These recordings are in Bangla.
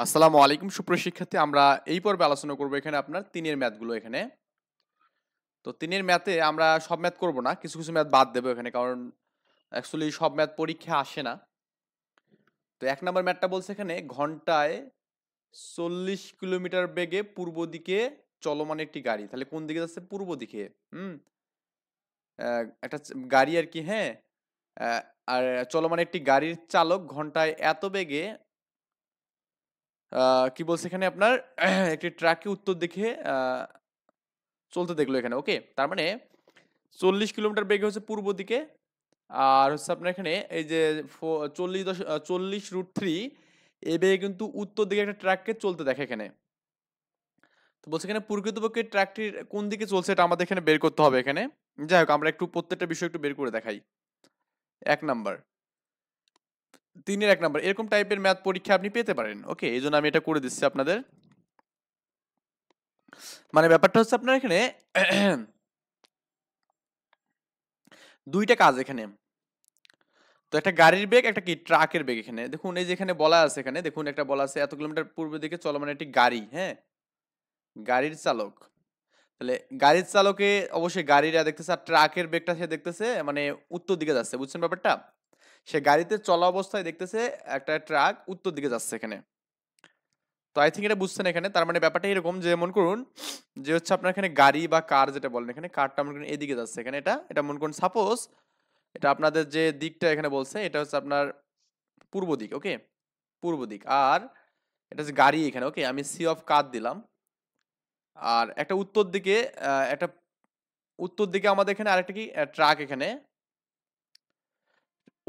আসসালামু আলাইকুম সুপ্রিয় শিক্ষার্থী, আমরা এই পর্বে আলোচনা করব এখানে আপনার ৩ এর ম্যাথগুলো এখানে। তো ৩ এর ম্যাথে আমরা সব ম্যাথ করব না। কিছু, কিছু ম্যাথ বাদ দেব এখানে। কারণ অ্যাকচুয়ালি সব ম্যাথ পরীক্ষায় আসে না। তো ১ নাম্বার ম্যাথটা বলছে এখানে ঘন্টায় ৪০ কিলোমিটার বেগে পূর্ব দিকে চলমান একটি গাড়ি। তাহলে কোন দিকে যাচ্ছে? পূর্ব দিকে। হুম? একটা গাড়ি আরকি, হ্যাঁ? অ্যা আর চলমান একটি গাড়ির চালক ঘন্টায় এত বেগে আ কি বলছে এখানে আপনার একটি ট্রাককে উত্তর দিকে চলতে দেখলো এখানে। ওকে? তার মানে ৪০ কিলোমিটার বেগে হচ্ছে পূর্ব দিকে। আর হচ্ছে আপনার এখানে এই যে 40 এই বেগে কিন্তু উত্তর দিকে একটা ট্রাককে চলতে দেখে এখানে। তো বলছে এখানে প্রকৃতপক্ষে ট্রাকটির কোন দিকে চলছে এটা আমাদের এখানে বের করতে হবে এখানে। যাই হোক, আমরা একটু প্রত্যেকটা বিষয় একটু বের করে দেখাই। ১ নাম্বার, ৩ এর ১ নাম্বার এরকম টাইপের ম্যাথ পরীক্ষা আপনি পেতে পারেন। ওকে? এজন্য আমি এটা করে দিচ্ছি আপনাদের। মানে ব্যাপারটা হচ্ছে আপনার এখানে ২ টা কাজ এখানে। তো একটা গাড়ির বেগ, একটা কি ট্রাকের বেগ এখানে। দেখুন এই যে এখানে বলা আছে, এখানে দেখুন একটা বলা আছে এত কিলোমিটার পূর্ব দিকে চলমান একটি গাড়ি, হ্যাঁ? গাড়ির চালক। তাহলে গাড়ির চালকে অবশ্যই গাড়িরা দেখতেছে আর ট্রাকের বেগটা সে দেখতেছে মানে উত্তর দিকে যাচ্ছে। বুঝছেন ব্যাপারটা? সে গাড়িতে চলা অবস্থায় দেখতেছে একটা ট্রাক উত্তর দিকে যাচ্ছে এখানে। তো আই থিংক এটা বুঝছেন এখানে। তার মানে ব্যাপারটা এরকম যে মনে করুন যে হচ্ছে আপনার এখানে গাড়ি বা কার যেটা বলেন এখানে কারটা মনে করেন এদিকে যাচ্ছে এখানে এটা মনে করুন সাপোজ এটা আপনাদের যে দিকটা এখানে বলছে এটা হচ্ছে আপনার পূর্ব দিক। ওকে? পূর্ব দিক। আর এটা হচ্ছে গাড়ি এখানে। ওকে? আমি সি অফ কার দিলাম। আর একটা উত্তর দিকে একটা উত্তর দিকে আমাদের এখানে আরেকটা কি ট্রাক এখানে।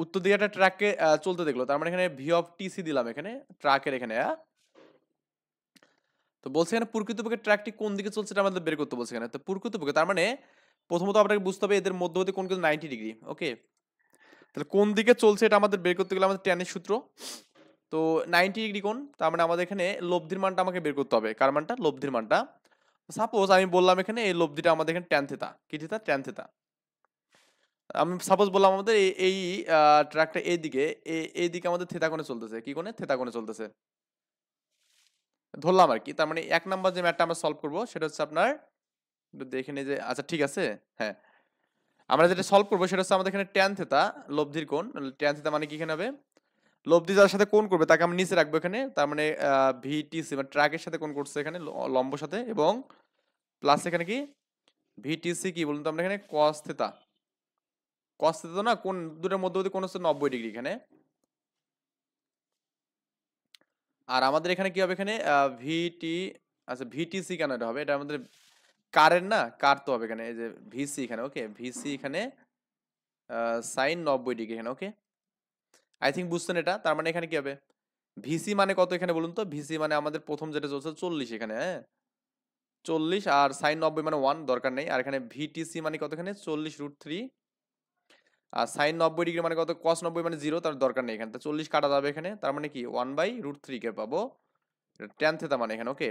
উত্তর দিকে একটা ট্রাককে চলতে দেখলো। তার মানে এখানে ভি অফ টিসি দিলাম এখানে ট্রাকের এখানে, হ্যাঁ? তো বলছে এখানে প্রকৃতপক্ষে ট্র্যাকটি কোন দিকে চলছে এটা আমাদের বের করতে বলছে এখানে। তো প্রকৃতপক্ষে তার মানে প্রথমত আপনাকে বুঝতে হবে এদের মধ্যবর্তী কোণ কিন্তু 90 ডিগ্রি। ওকে? তাহলে কোন দিকে চলছে এটা আমাদের বের করতে গেলে আমাদের ট্যানের সূত্র। তো 90 ডিগ্রি কোণ, তার মানে আমাদের এখানে লব্ধির মানটা আমাকে বের করতে হবে। কার মানটা? লব্ধির মানটা। সাপোজ আমি বললাম এখানে এই লব্ধিটা আমাদের এখানে ট্যান থিটা। কি থিটা? Tan theta. আমি সাপোজ বললাম আমাদের এই ট্র্যাকটা এইদিকে এইদিকে আমাদের থিটা কোণে চলতেছে। কি কোণে? থিটা কোণে চলতেছে। ধরলাম আরকি। তার মানে ১ নাম্বার যে ম্যাথটা আমরা সলভ করব সেটা হচ্ছে আপনার একটু দেখে নিই যে আচ্ছা ঠিক আছে। হ্যাঁ। আমরা যেটা সলভ করব সেটা হচ্ছে আমাদের এখানে ট্যান থিটা লব্ধির কোণ। ট্যান থিটা মানে কি এখানে হবে? লব্ধি যার সাথে কোণ করবে তাকে আমরা নিচে রাখবো এখানে। তার মানে ভিটিসি মানে ট্র্যাকের সাথে কোণ করছে এখানে লম্ব সাথে এবং প্লাস এখানে কি ভিটিসি কি বলুন তো আমরা এখানে cos থিটা। cos থিটা তো না কোণ দুটোর মধ্যবর্তী কোণ হচ্ছে 90 ডিগ্রি এখানে। আর আমাদের এখানে কি হবে এখানে ভিটি আচ্ছা ভিটিসি কেন এটা হবে? এটা আমাদের কারের না কার তো হবে এখানে এই যে ভিসি এখানে। ওকে? ভিসি এখানে sin 90 ডিগ্রি এখানে। ওকে? আই থিংক বুঝছেন এটা। তার মানে এখানে কি হবে? ভিসি মানে কত এখানে বলুন তো? ভিসি মানে আমাদের প্রথম যেটা চলছে 40 এখানে, হ্যাঁ? 40 আর sin 90 মানে 1 দরকার নেই। আর এখানে ভিটিসি মানে কত এখানে? 40√3 আর sin 90 ডিগ্রি মানে কত? cos 90 মানে 0 তার দরকার নেই এখানে। তো 40 কাটা যাবে এখানে। তার মানে কি 1/√3 কে পাবো। tan থিটা মানে এখানে। ওকে?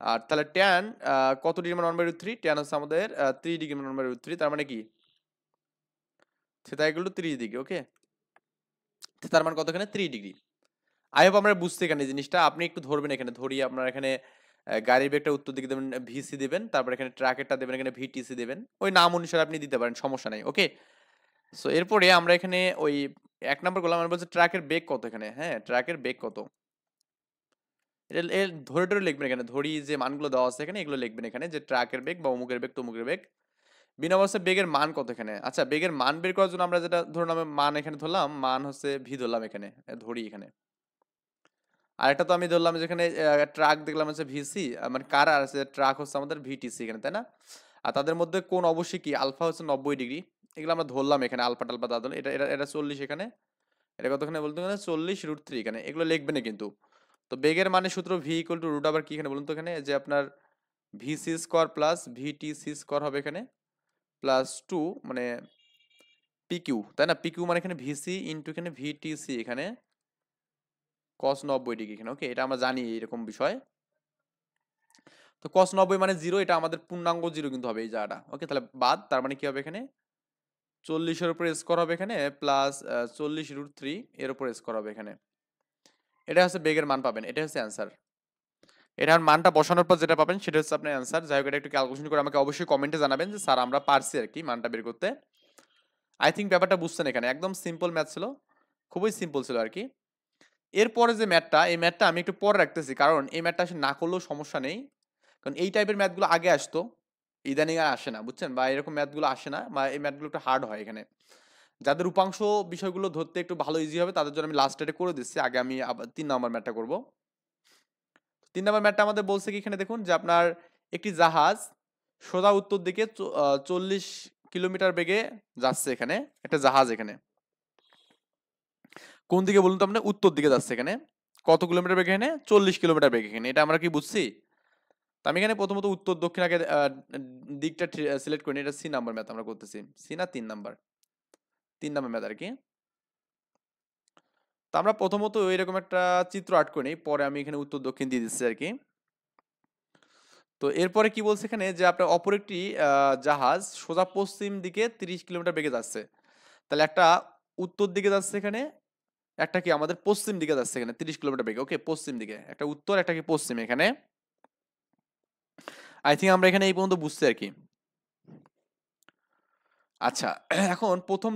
আর তাহলে tan কত ডিগ্রি মানে 1/√3? tan হচ্ছে আমাদের 3 ডিগ্রি মানে 1/√3 তার মানে কি? Theta equal to 30 degree. Okay? থিটার মান কত এখানে? 3 ডিগ্রি। আই হোপ আমরা বুঝছি এখানে জিনিসটা। আপনি একটু ধরবেন এখানে। ধরিয়ে আপনার এখানে গাড়ির বেগটা উত্তর দিকে দেবেন ভিসি দিবেন। তারপর এখানে ট্রাকেরটা দেবেন এখানে ভিটিসি দিবেন। ওই নাম অনুসারে আপনি দিতে পারেন। সমস্যা নাই। ওকে? সো এরপরে আমরা এখানে ওই ১ নাম্বার করলাম। আমরা বলছি ট্রাকের বেগ কত এখানে? হ্যাঁ? ট্রাকের বেগ কত? এর ধরে টরে লিখবেন এখানে। ধরি যে মানগুলো দেওয়া আছে এখানে এগুলো লিখবেন এখানে যে ট্রাকের বেগ বা অমুকের বেগ তমুকের বেগ। বিনা অবস্থায় বেগের মান কত এখানে? আচ্ছা বেগের মান বের করার জন্য আমরা যেটা ধরুন আমি মান এখানে ধরলাম, মান হচ্ছে ভি ধরলাম এখানে। ধরি এখানে। আরেকটা তো আমি ধরলাম যেখানে ট্রাক দেখলাম হচ্ছে ভিসি মানে কার আর আছে ট্রাক হচ্ছে আমাদের ভিটিসি এখানে, তাই না? আর তাদের মধ্যে কোণ অবশ্যই কি আলফা হচ্ছে 90 ডিগ্রি। এগুলো আমরা ধরলাম এখানে আলফা টালফা দাদল এটা 40 এখানে। এটা কতখানে বলতে গেলে 40√3 এখানে। এগুলো লিখবেন না কিন্তু। তো বেগের মানে সূত্র ভি ইকুয়াল টু রুট আবার কি এখানে বলুন তো এখানে যে আপনার VC square plus VTC square হবে এখানে প্লাস 2 মানে পিকিউ, তাই না? পিকিউ মানে এখানে ভিসি ইন্টু এখানে ভিটিসি এখানে cos 90 ডিগ্রি এখানে। ওকে? এটা আমরা জানি এরকম বিষয়। তো cos 90 মানে 0 এটা আমাদের পূর্ণাঙ্গ 0 কিন্তু হবে এই জায়গাটা। ওকে? তাহলে বাদ তার মানে কি হবে এখানে 40 এর উপরে স্কোয়ার হবে এখানে প্লাস 40√3 এর উপরে স্কোয়ার হবে এখানে। এটা হচ্ছে বেগের মান পাবেন, এটা হচ্ছে অ্যান্সার। এটার মানটা বসানোর পর যেটা পাবেন সেটা হচ্ছে আপনার অ্যান্সার। যাই হোক, এটা একটু ক্যালকুলেশন করে আমাকে অবশ্যই কমেন্টে জানাবেন যে স্যার আমরা পারছি আর কি মানটা বের করতে। আই থিঙ্ক ব্যাপারটা বুঝছেন, এখানে একদম সিম্পল ম্যাথ ছিল, খুবই সিম্পল ছিল আর কি। এরপরে যে ম্যাথটা, এই ম্যাথটা আমি একটু পরে রাখতেছি, কারণ এই ম্যাথটা আসলে না করলেও সমস্যা নেই, কারণ এই টাইপের ম্যাথগুলো আগে আসতো, ইদানিং আর আসে না, বুঝছেন, বা এরকম ম্যাথগুলো আসে না, বা এই ম্যাথগুলো একটু হার্ড হয় এখানে। যাদের উপাংশ বিষয়গুলো ধরতে একটু ভালো ইজি হবে তাদের জন্য আমি লাস্ট এটা করে দিচ্ছি, আগে আমি আবার 3 নম্বর ম্যাথটা করব। 3 নম্বর ম্যাথটা আমাদের বলছে কি, এখানে দেখুন যে আপনার একটি জাহাজ সোজা উত্তর দিকে 40 কিলোমিটার বেগে যাচ্ছে, এখানে একটা জাহাজ এখানে কোন দিকে বলুন তো, আপনার উত্তর দিকে যাচ্ছে, এখানে কত কিলোমিটার বেগে, এখানে 40 কিলোমিটার বেগে, এখানে এটা আমরা কি বুঝছি। তো আমি এখানে প্রথমত উত্তর দক্ষিণ আগে দিকটা সিলেক্ট করি, এটা C নাম্বার ম্যাথ আমরা করতেছি, সি না 3 নাম্বার, 3 নাম্বার ম্যাথ আর কি। তো আমরা প্রথমত এরকম একটা চিত্র আর্ট করে নিই, পরে আমি এখানে উত্তর দক্ষিণ দিয়ে দিচ্ছি আর কি। তো এরপরে কি বলছে এখানে, যে আপনার অপর একটি জাহাজ সোজা পশ্চিম দিকে 30 কিলোমিটার বেগে যাচ্ছে, তাহলে একটা উত্তর দিকে যাচ্ছে এখানে, একটা কি আমাদের পশ্চিম দিকে যাচ্ছে এখানে 30 কিলোমিটার বেগে, ওকে, পশ্চিম দিকে একটা উত্তর, একটা কি পশ্চিম, এখানে আই থিঙ্ক আমরা এখানে এই পর্যন্ত বুঝছি আর কি। আচ্ছা, এখন প্রথম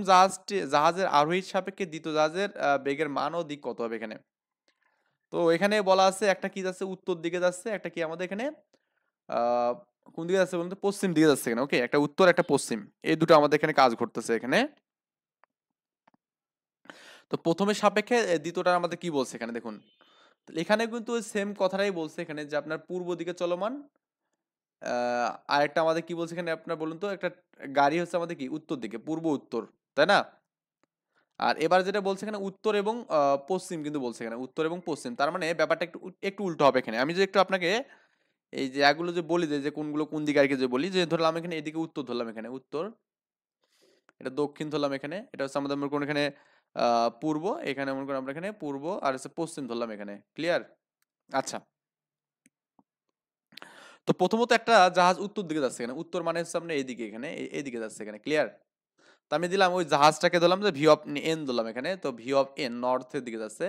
জাহাজের আরোহীর সাপেক্ষে দ্বিতীয় জাহাজের বেগের মান ও দিক কত হবে এখানে। তো এখানে বলা আছে একটা কি যাচ্ছে উত্তর দিকে যাচ্ছে, একটা কি আমাদের এখানে আহ কোন দিকে যাচ্ছে বলুন তো, পশ্চিম দিকে যাচ্ছে এখানে, ওকে, একটা উত্তর একটা পশ্চিম, এই দুটো আমাদের এখানে কাজ ঘটতেছে এখানে। তো প্রথমের সাপেক্ষে দ্বিতীয়টা আমাদের কি বলছে এখানে দেখুন, তো এখানে কিন্তু সেম কথাটাই বলছে এখানে, যে আপনার পূর্ব দিকে চলমান, আরেকটা আমাদের কি বলছে এখানে আপনার বলুন তো, একটা গাড়ি হচ্ছে আমাদের কি উত্তর দিকে, পূর্ব উত্তর, তাই না। আর এবার যেটা বলছে এখানে উত্তর এবং পশ্চিম কিন্তু বলছে এখানে, উত্তর এবং পশ্চিম, তার মানে ব্যাপারটা একটু একটু উল্টো হবে এখানে। আমি যে একটু আপনাকে এই যে এগুলো যে বলি, যে কোনগুলো কোন দিকে আর কি, যে বলি যে ধরলাম এখানে এদিকে উত্তর ধরলাম, এখানে উত্তর, এটা দক্ষিণ ধরলাম, এখানে এটা হচ্ছে আমাদের মনে করুন এখানে পূর্ব, এখানে মনে করেন আমরা এখানে পূর্ব, আর হচ্ছে পশ্চিম ধরলাম এখানে, ক্লিয়ার। আচ্ছা, তো প্রথমত একটা জাহাজ উত্তর দিকে যাচ্ছে, এখানে উত্তর মানে হচ্ছে আপনার এইদিকে, এখানে এইদিকে যাচ্ছে এখানে, ক্লিয়ার। তো আমি দিলাম ওই জাহাজটাকে ধরলাম যে ভি অফ এন ধরলাম এখানে, তো ভি অফ এন নর্থের দিকে যাচ্ছে।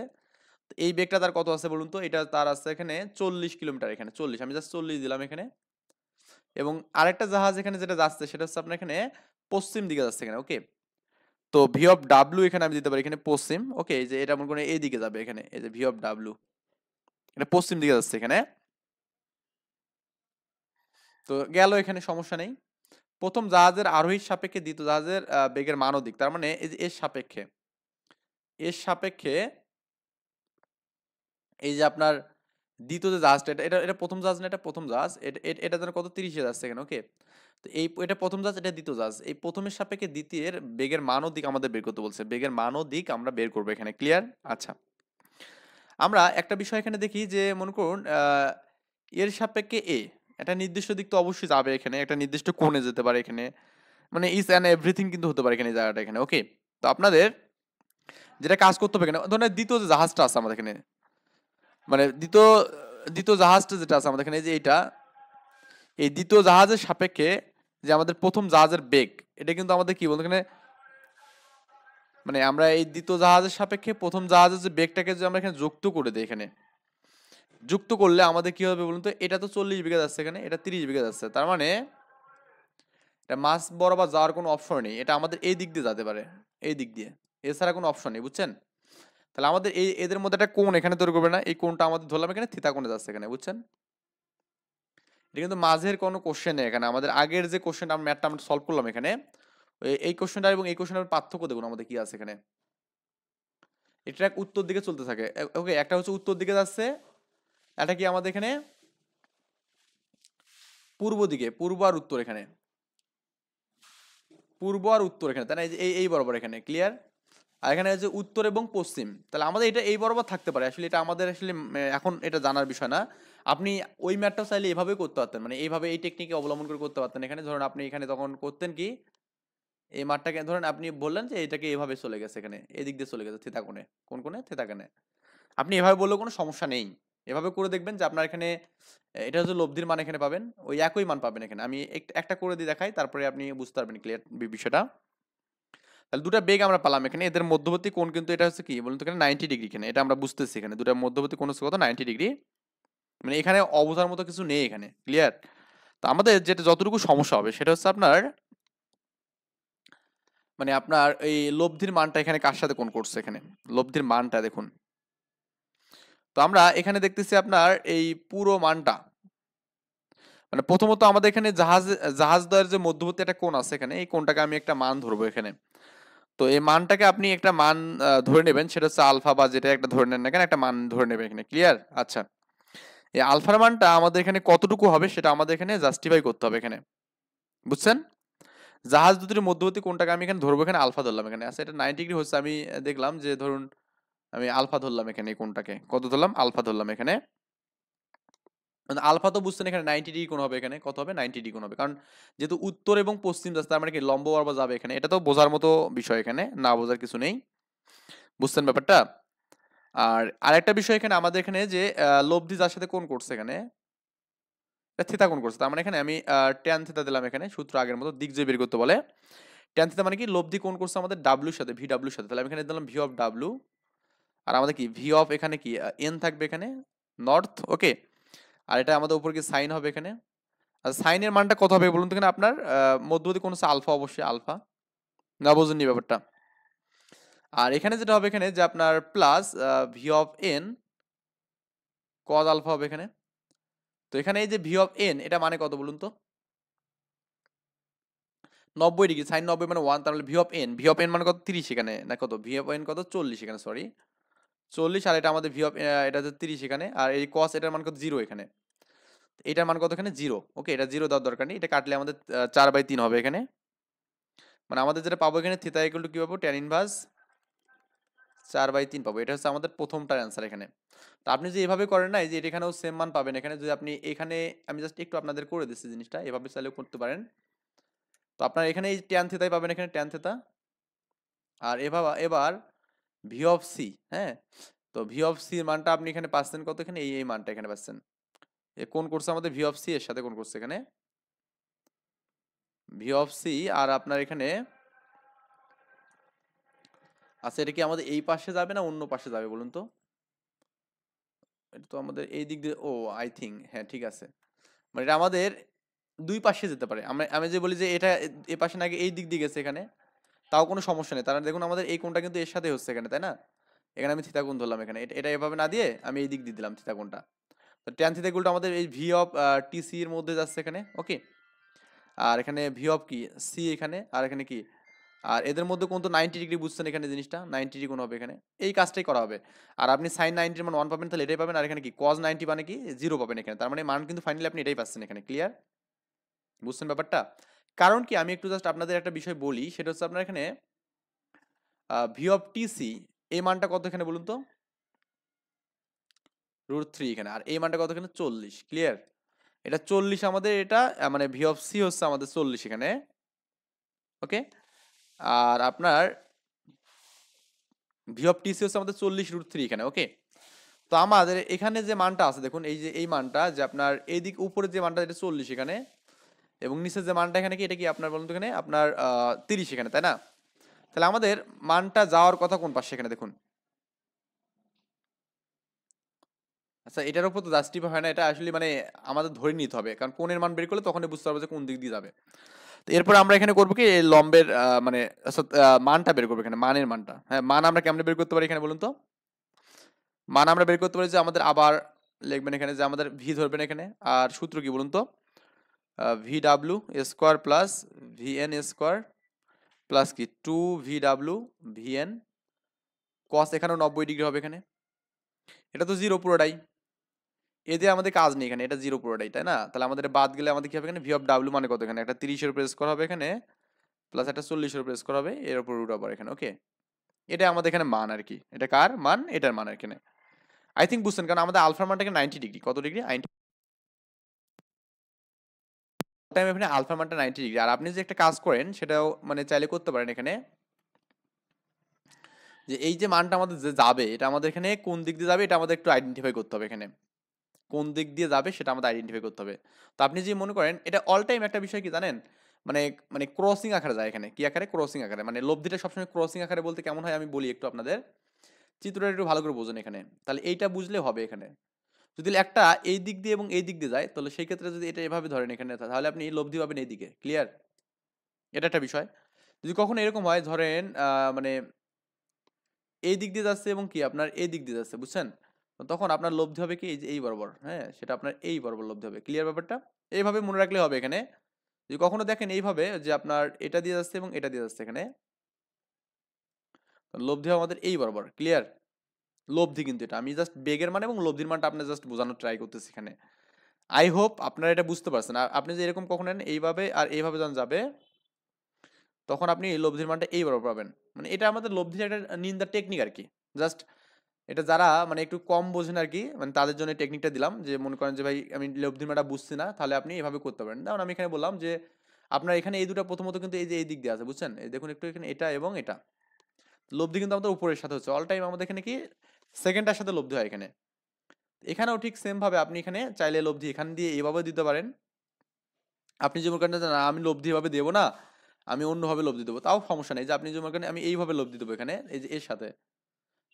তো এই বেগটা তার কত আছে বলুন তো, এটা তার আছে এখানে 40 কিলোমিটার, এখানে 40, আমি জাস্ট 40 দিলাম এখানে। এবং আরেকটা জাহাজ এখানে যেটা যাচ্ছে সেটা হচ্ছে আপনার এখানে পশ্চিম দিকে যাচ্ছে এখানে, ওকে। তো ভি অফ ডাব্লিউ এখানে আমি দিতে পারি এখানে পশ্চিম, ওকে, এই যে এটা মনে করেন এই দিকে যাবে এখানে, এই যে ভি অফ ডাব্লিউ এটা পশ্চিম দিকে যাচ্ছে এখানে। তো গেল, এখানে সমস্যা নেই। প্রথম জাহাজের আরোহীর সাপেক্ষে দ্বিতীয় জাহাজের বেগের মান ও দিক, তার মানে এই যে এর সাপেক্ষে এই যে আপনার দ্বিতীয় যে জাহাজটা, এটা এটা এটা প্রথম জাহাজ না, এটা প্রথম জাহাজ, এটা যেন কত 30-এ যাচ্ছে এখানে, ওকে। তো এটা প্রথম জাহাজ, এটা দ্বিতীয় জাহাজ, এই প্রথমের সাপেক্ষে দ্বিতীয়ের বেগের মান ও দিক আমাদের বের করতে বলছে, বেগের মান ও দিক আমরা বের করবো এখানে, ক্লিয়ার। আচ্ছা, আমরা একটা বিষয় এখানে দেখি যে মনে করুন এর সাপেক্ষে একটা নির্দিষ্ট দিক তো অবশ্যই যাবে এখানে, একটা নির্দিষ্ট কোণে যেতে পারে এখানে, মানে ইস অ্যান্ড এভরিথিং কিন্তু হতে পারে এখানে, এই জায়গাটা এখানে, ওকে। তো আপনাদের যেটা কাজ করতে হবে এখানে, ধরেন দ্বিতীয় যে জাহাজটা আছে আমাদের এখানে, মানে দ্বিতীয় দ্বিতীয় জাহাজটা যেটা আছে আমাদের এখানে, এই যে এইটা, এই দ্বিতীয় জাহাজের সাপেক্ষে যে আমাদের প্রথম জাহাজের বেগ, এটা কিন্তু আমাদের কি বলতে এখানে, মানে আমরা এই দ্বিতীয় জাহাজের সাপেক্ষে প্রথম জাহাজের যে বেগটাকে যে আমরা এখানে যুক্ত করে দিই, এখানে যুক্ত করলে আমাদের কি হবে বলুন তো, এটা তো 40 বিঘা যাচ্ছে এখানে, এটা 30 বিঘা যাচ্ছে, তার মানে এটা মাছ বরাবর যাওয়ার কোনো অপশন নেই, এটা আমাদের এই দিক দিয়ে যেতে পারে, এই দিক দিয়ে, এছাড়া কোনো অপশন নেই, বুঝছেন। তাহলে আমাদের এদের মধ্যে একটা কোণ এখানে তৈরি করবে না, এই কোণটা আমাদের ধরলাম এখানে থিতা কোণে যাচ্ছে এখানে, বুঝছেন। এটা কিন্তু মাঝের কোনো কোশ্চেন নেই এখানে, আমাদের আগের যে কোশ্চেনটা আমরা ম্যাথটা আমরা সলভ করলাম এখানে, এই কোশ্চেনটা এবং এই কোশ্চেনের পার্থক্য দেখুন আমাদের কি আছে এখানে। এটা উত্তর দিকে চলতে থাকে, ওকে, একটা হচ্ছে উত্তর দিকে যাচ্ছে, এটা কি আমাদের এখানে পূর্ব দিকে, পূর্ব আর উত্তর এখানে, পূর্ব আর উত্তর এখানে, তাই না, এই বরাবর এখানে, ক্লিয়ার। আর এখানে হচ্ছে উত্তর এবং পশ্চিম, তাহলে আমাদের এটা এই বরাবর থাকতে পারে, আসলে এটা আমাদের আসলে এখন এটা জানার বিষয় না। আপনি ওই ম্যাথটা চাইলে এভাবে করতে পারতেন, মানে এইভাবে এই টেকনিকে অবলম্বন করে করতে পারতেন এখানে, ধরুন আপনি এখানে তখন করতেন কি, এই মাঠটাকে ধরেন আপনি বললেন যে এটাকে এভাবে চলে গেছে এখানে, এদিক দিয়ে চলে গেছে থিতা কোণে, কোন কোণে, থিতা কোণে, আপনি এভাবে বললেও কোনো সমস্যা নেই। এভাবে করে দেখবেন যে আপনার এখানে এটা হচ্ছে লব্ধির মান এখানে পাবেন, ওই একই মান পাবেন এখানে। আমি একটা করে দিয়ে দেখাই, তারপরে আপনি বুঝতে পারবেন ক্লিয়ার বিষয়টা। তাহলে দুটা বেগ আমরা পেলাম এখানে, এদের মধ্যবর্তী কোণ কিন্তু এটা হচ্ছে কি বলুন তো এখানে 90 ডিগ্রি, এখানে এটা আমরা বুঝতেছি, এখানে দুটার মধ্যবর্তী কোণ হচ্ছে কত 90 ডিগ্রি, মানে এখানে অবুঝার মতো কিছু নেই এখানে, ক্লিয়ার? তো আমাদের যেটা যতটুকু সমস্যা হবে সেটা হচ্ছে আপনার মানে আপনার এই লব্ধির মানটা এখানে কার সাথে কোণ করছে, এখানে লব্ধির মানটা দেখুন। তো আমরা এখানে দেখতেছি আপনার এই পুরো মানটা, মানে প্রথমত আমাদের এখানে জাহাজদ্বয়ের যে মধ্যবর্তী একটা কোণ আছে এখানে, এই কোণটাকে আমি একটা মান ধরবো এখানে। তো এই মানটাকে আপনি একটা মান ধরে নেবেন, সেটা হচ্ছে আলফা বা যেটা একটা ধরে নেন না কেন, একটা মান ধরে নেবেন এখানে, ক্লিয়ার? আচ্ছা, এই আলফার মানটা আমাদের এখানে কতটুকু হবে সেটা আমাদের এখানে জাস্টিফাই করতে হবে এখানে, বুঝছেন? জাহাজ দুটির মধ্যবর্তী কোণটাকে আমি এখানে ধরবো, এখানে আলফা ধরলাম এখানে। আচ্ছা, এটা 90 ডিগ্রি হচ্ছে, আমি দেখলাম যে ধরুন আমি আলফা ধরলাম এখানে, এই কোণটাকে কত ধরলাম, আলফা ধরলাম এখানে। আলফা তো বুঝছেন এখানে 90 ডিগ্রি কোণ হবে, এখানে কত হবে 90 ডিগ্রি কোণ হবে, কারণ যেহেতু উত্তর এবং পশ্চিম রাস্তা, তার মানে কি লম্ব বরাবর যাবে এখানে, এটা তো বোঝার মতো বিষয়, এখানে না বোঝার কিছু নেই, বুঝছেন ব্যাপারটা? আর আরেকটা বিষয় এখানে আমাদের এখানে যে লব্ধি যার সাথে কোণ করছে এখানে, থিতা কোণ করছে, তার মানে এখানে আমি ট্যান থিতা দিলাম এখানে, সূত্র আগের মতো, দিক যে বের করতে বলে ট্যান থিতা মানে কি লব্ধি কোণ করছে আমাদের ডাব্লিউর সাথে, ভি ডাব্লিউর সাথে, তাহলে আমি এখানে দিলাম ভি অফ ডাব্লিউ, আর আমাদের কি ভি অফ এখানে কি এন থাকবে এখানে, নর্থ, ওকে। আর এটা আমাদের উপর কি সাইন হবে এখানে। আর সাইনের মানটা কত হবে বলুন তো এখানে, আপনার মধ্যবর্তী কোণ হচ্ছে আলফা, অবশ্যই আলফা, না বোঝেননি ব্যাপারটা? আর এখানে যেটা হবে এখানে যে আপনার plus V of N cos alpha হবে এখানে। তো এখানে এই যে ভি অফ এন, এটা মানে কত বলুন তো, 90 ডিগ্রি, সাইন 90 মানে 1, তাহলে ভি অফ এন মানে কত 30 এখানে, না কত ভি অফ এন কত 40 এখানে, সরি 40, আর এটা আমাদের ভি অফ এটা হচ্ছে 30 এখানে, আর এই কস এটার মান কত 0 এখানে, এটার মান কত এখানে 0, ওকে। এটা 0 দেওয়ার দরকার নেই, এটা কাটলে আমাদের 4/3 হবে এখানে, মানে আমাদের যেটা পাবো এখানে থিতা ইকুয়াল টু কি পাবো, ট্যান ইনভার্স 4/3 পাবো। এটা হচ্ছে আমাদের প্রথমটার অ্যান্সার এখানে। তো আপনি যে এভাবে করেন না, এই যে এটা এখানেও সেম মান পাবেন এখানে, যদি আপনি এখানে, আমি জাস্ট একটু আপনাদের করে দিচ্ছি জিনিসটা, এভাবে চাইলেও করতে পারেন। তো আপনার এখানে এই ট্যান থিতাই পাবেন এখানে, ট্যান থিতা, আর এবার ভি অফ সি, হ্যাঁ। তো ভি অফ সি এর মানটা আপনি এখানে পাচ্ছেন কত, এখানে এই মানটা এখানে পাচ্ছেন, এ কোন করছে আমাদের ভি অফ সি এর সাথে কোন করছে এখানে, ভি অফ সি, আর আপনার এখানে আচ্ছা, এটা কি আমাদের এই পাশে যাবে না অন্য পাশে যাবে বলুন তো? এটা তো আমাদের এই দিক দিয়ে, ও আই থিঙ্ক, হ্যাঁ ঠিক আছে, মানে এটা আমাদের দুই পাশে যেতে পারে। আমি যে বলি যে এটা এ পাশে না গিয়ে এই দিক দিয়ে গেছে এখানে, তাও কোনো সমস্যা নেই। তারা দেখুন আমাদের এই কোণটা কিন্তু এর সাথে হচ্ছে এখানে, তাই না? এখানে আমি থিতা কোণ ধরলাম এখানে, এটা এভাবে না দিয়ে আমি এই দিক দিয়ে দিলাম থিতা কোণটা। তো ট্যান থিতা ইকুয়াল টু আমাদের এই ভি অফ টিসি এর মধ্যে যাচ্ছে এখানে, ওকে। আর এখানে ভি অফ কি সি এখানে, আর এখানে কি, আর এদের মধ্যে কোন তো 90 ডিগ্রি, বুঝছেন এখানে জিনিসটা 90 ডিগ্রি কোণ হবে এখানে, এই কাজটাই করা হবে। আর আপনি সাইন 90 এর মান 1 পাবেন, তাহলে এটাই পাবেন, আর এখানে কি কজ 90 মানে কি 0 পাবেন এখানে, তার মানে মান কিন্তু ফাইনালি আপনি এটাই পাচ্ছেন এখানে, ক্লিয়ার? বুঝছেন ব্যাপারটা? কারণ কি আমি একটু জাস্ট আপনাদের একটা বিষয় বলি, সেটা হচ্ছে আপনার এখানে ভি অফ টিসি এই মানটা কত এখানে বলুন তো, √3 এখানে, আর এই মানটা কত এখানে 40, ক্লিয়ার? এটা 40 আমাদের, এটা মানে ভি অফ সি হচ্ছে আমাদের 40 এখানে, ওকে। আর আপনার ভি অফ টিসি হচ্ছে আমাদের 40 √3 এখানে, ওকে। তো আমাদের এখানে যে মানটা আছে দেখুন, এই যে এই মানটা যে আপনার এইদিক উপরে যে মানটা, এটা 40 এখানে, এবং নিচের যে মানটা এখানে কি, এটা কি আপনার বলুন তো এখানে আপনার 30 এখানে, তাই না? তাহলে আমাদের মানটা যাওয়ার কথা কোন পাশে এখানে দেখুন। আচ্ছা, এটার উপর তো জাস্টিফাই হয় না, এটা আসলে মানে আমাদের ধরে নিতে হবে, কারণ কোণের মান বের করলে তখনই বুঝতে পারবো যে কোন দিক দিয়ে যাবে। তো এরপর আমরা এখানে করবো কি, এই লম্বের মানে মানটা বের করবো এখানে, মানের মানটা, হ্যাঁ। মান আমরা কেমনে বের করতে পারি এখানে বলুন তো? মান আমরা বের করতে পারি যে আমাদের আবার লিখবেন এখানে যে আমাদের ভি ধরবেন এখানে, আর সূত্র কি বলুন তো, V W square plus V N square plus কি 2 VW VN কস, এখানেও 90 ডিগ্রি হবে এখানে, এটা তো 0 পুরোটাই, এ দিয়ে আমাদের কাজ নেই এখানে, এটা 0 পুরোটাই, তাই না? তাহলে আমাদের বাদ গেলে আমাদের কি হবে এখানে, ভি অফ ডাব্লিউ মানে কত এখানে, একটা 30 এর উপর স্কোয়ার হবে এখানে, প্লাস একটা 40 এর উপর স্কোয়ার হবে, এর উপর রুট ওভার এখানে, ওকে। এটা আমাদের এখানে মান আর কি, এটা কার মান, এটার মান এখানে। আই থিঙ্ক বুঝছেন, কারণ আমাদের আলফার মানটা এখানে 90 ডিগ্রি, কত ডিগ্রি 90, টাইম এখানে আলফার মানটা 90 ডিগ্রি। আর আপনি যে একটা কাজ করেন সেটাও মানে চাইলে করতে পারেন এখানে, যে এই যে মানটা আমাদের যে যাবে, এটা আমাদের এখানে কোন দিক দিয়ে যাবে এটা আমাদের একটু আইডেন্টিফাই করতে হবে এখানে, কোন দিক দিয়ে যাবে সেটা আমাদের আইডেন্টিফাই করতে হবে। তো আপনি যে মনে করেন, এটা অল টাইম একটা বিষয় কি জানেন, মানে মানে ক্রসিং আকারে যায় এখানে, কি আকারে? ক্রসিং আকারে। মানে লব্ধিটা সবসময় ক্রসিং আকারে বলতে কেমন হয় আমি বলি একটু আপনাদের। চিত্রটা একটু ভালো করে বোঝেন এখানে। তাহলে এইটা বুঝলে হবে এখানে। যদি একটা এই দিক দিয়ে এবং এই দিক দিয়ে যায়, তাহলে সেই ক্ষেত্রে যদি এটা এভাবে ধরেন এখানে, তাহলে আপনি লব্ধি পাবেন এইদিকে। ক্লিয়ার? এটা একটা বিষয়। যদি কখনো এরকম হয় ধরেন মানে এই দিক দিয়ে যাচ্ছে এবং কি আপনার এই দিক দিয়ে যাচ্ছে, বুঝছেন? তো তখন আপনার লব্ধি হবে কি এই যে এই বরাবর, হ্যাঁ? সেটা আপনার এই বরাবর লব্ধি হবে। ক্লিয়ার ব্যাপারটা? এইভাবে মনে রাখলে হবে এখানে। যদি কখনো দেখেন এইভাবে যে আপনার এটা দিয়ে যাচ্ছে এবং এটা দিয়ে যাচ্ছে এখানে, লব্ধি হবে আমাদের এই বরাবর। ক্লিয়ার? লব্ধি কিন্তু এটা। আমি জাস্ট বেগের মান এবং লব্ধির মানটা আপনার জাস্ট বোঝানোর ট্রাই করতেছি এখানে। আই হোপ আপনারা এটা বুঝতে পারছেন। আর আপনি যে এরকম কখনো নেন এইভাবে আর এইভাবে যখন যাবে, তখন আপনি এই লব্ধির মানটা এই বরাবর পাবেন। মানে এটা আমাদের লব্ধির একটা নিন্দার টেকনিক আরকি। জাস্ট এটা যারা মানে একটু কম বোঝেন আরকি, মানে তাদের জন্য এই টেকনিকটা দিলাম যে মনে করেন যে ভাই আমি লব্ধির মানটা বুঝছি না, তাহলে আপনি এভাবে করতে পারেন। যেমন আমি এখানে বললাম যে আপনার এখানে এই দুটো প্রথমত কিন্তু এই যে এই দিক দিয়ে আছে, বুঝছেন? এই দেখুন একটু এখানে এটা এবং এটা। লব্ধি কিন্তু আমাদের উপরের সাথে হচ্ছে। অল টাইম আমাদের এখানে কি সেকেন্ডটার সাথে লব্ধি হয় এখানে। এখানেও ঠিক সেম ভাবে আপনি এখানে চাইলে লব্ধি এখান দিয়ে এভাবে দিতে পারেন। আপনি যে মনে করেন যে না আমি লব্ধি এভাবে দেবো না, আমি অন্যভাবে লব্ধি দেবো, তাও সমস্যা নেই। যে আপনি যে মনে করেন আমি এইভাবে লব্ধি দেবো এখানে, এই যে এর সাথে।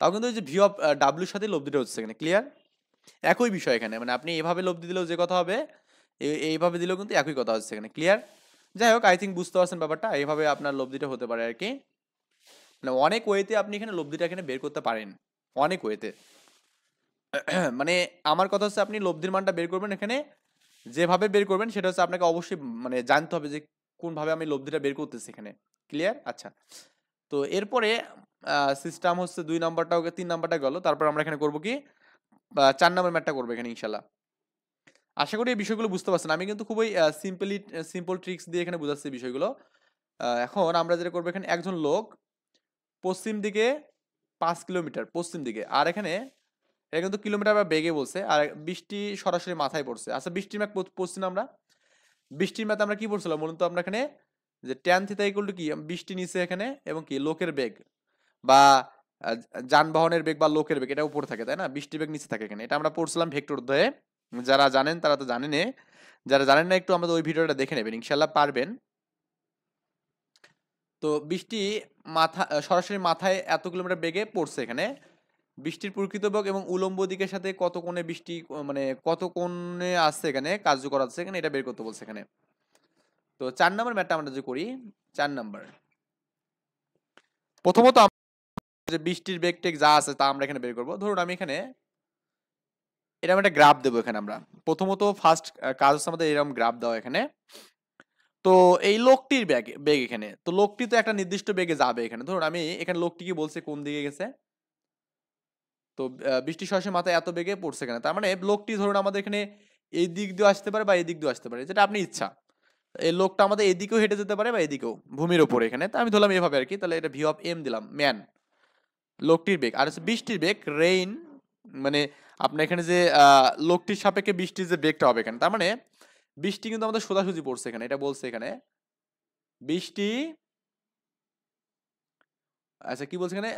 তাও কিন্তু ওই যে ভি অফ ডাব্লিউর সাথে লব্ধিটা হচ্ছে এখানে। ক্লিয়ার? একই বিষয় এখানে। মানে আপনি এভাবে লব্ধি দিলেও যে কথা হবে, এইভাবে দিলেও কিন্তু একই কথা হচ্ছে এখানে। ক্লিয়ার? যাই হোক, আই থিংক বুঝতে পারছেন ব্যাপারটা। এইভাবে আপনার লব্ধিটা হতে পারে আরকি। মানে অনেক ওয়েতে আপনি এখানে লব্ধিটা এখানে বের করতে পারেন। অনেক ওয়েতে। মানে আমার কথা হচ্ছে আপনি লব্ধির মানটা বের করবেন এখানে, যেভাবে বের করবেন সেটা হচ্ছে আপনাকে অবশ্যই মানে জানতে হবে যে কোনভাবে আমি লব্ধিটা বের করতেছি এখানে। ক্লিয়ার? আচ্ছা। তো এরপরে সিস্টেম হচ্ছে ২ নাম্বারটাও ৩ নাম্বারটা গেল। তারপর আমরা এখানে করব কি ৪ নাম্বার ম্যাথটা করব এখানে ইনশাআল্লাহ। আশা করি এই বিষয়গুলো বুঝতে পারছেন। আমি কিন্তু খুবই সিম্পল ট্রিকস দিয়ে এখানে বুঝাচ্ছি বিষয়গুলো। এখন আমরা যেটা করব এখানে একজন লোক পশ্চিম দিকে ৫ কিলোমিটার পশ্চিম দিকে। আর এখানে এটা কিন্তু কিলোমিটার বা বেগে বলছে। আর বৃষ্টি সরাসরি মাথায় পড়ছে। আচ্ছা বৃষ্টির ম্যাপ পড়ছি না আমরা? বৃষ্টির ম্যাথে আমরা কি পড়ছিলাম বলুন তো আমরা এখানে? যে tan থিটা ইকুয়াল টু কি? বৃষ্টি নিচে এখানে এবং কি লোকের বেগ বা আ যানবাহনের বেগ বা লোকের বেগ এটা উপরে থাকে, তাই না? বৃষ্টির বেগ নিচে থাকে এখানে। এটা আমরা পড়ছিলাম ভেক্টর অধ্যায়ে। যারা জানেন তারা তো জানেনই। যারা জানেন না একটু আমাদের ওই ভিডিওটা দেখে নেবেন। ইনশাআল্লাহ পারবেন। তো বৃষ্টি সরাসরি মাথায় এত কিলোমিটার বেগে পড়ছে এখানে। বৃষ্টির প্রকৃত বেগ এবং উলম্ব দিকের সাথে কত কোণে বৃষ্টি মানে কত কোণে আছে এখানে কার্যকর আছে এখানে এটা বের করতে বলছে এখানে। তো ৪ নাম্বার ম্যাথটা আমরা যে করি ৪ নাম্বার। প্রথমত আমরা যে বৃষ্টির বেগ টেগ যা আছে তা আমরা এখানে বের করব। ধরুন আমি এখানে এরকম একটা গ্রাফ দেবো এখানে আমরা। প্রথমত ফার্স্ট কাজ হচ্ছে আমাদের এরকম গ্রাফ দেওয়া এখানে। তো এই লোকটির বেগ এখানে। তো লোকটি তো একটা নির্দিষ্ট বেগে যাবে এখানে। ধরুন আমি এখানে লোকটি কি বলছে কোন দিকে গেছে? তো বৃষ্টি সরাসরি মাথায় এত বেগে পড়ছে এখানে। তার মানে লোকটি ধরুন আমাদের এখানে এই দিক দিয়েও আসতে পারে বা এই দিক দিয়েও আসতে পারে। যেটা আপনি ইচ্ছা। এই লোকটা আমাদের এদিকেও হেঁটে যেতে পারে বা এদিকেও। ভূমির উপরে এখানে। তো আমি ধরলাম এভাবে আরকি। তাহলে এটা ভি অফ এম দিলাম। ম্যান। লোকটির বেগ। আর হচ্ছে বৃষ্টির বেগ রেইন মানে আপনার এখানে যে লোকটির সাপেক্ষে বৃষ্টির যে বেগটা হবে এখানে। তার মানে বৃষ্টি কিন্তু আমাদের সোজাসুজি পড়ছে এখানে। এটা বলছে এখানে। বৃষ্টি আচ্ছা কি বলছে এখানে?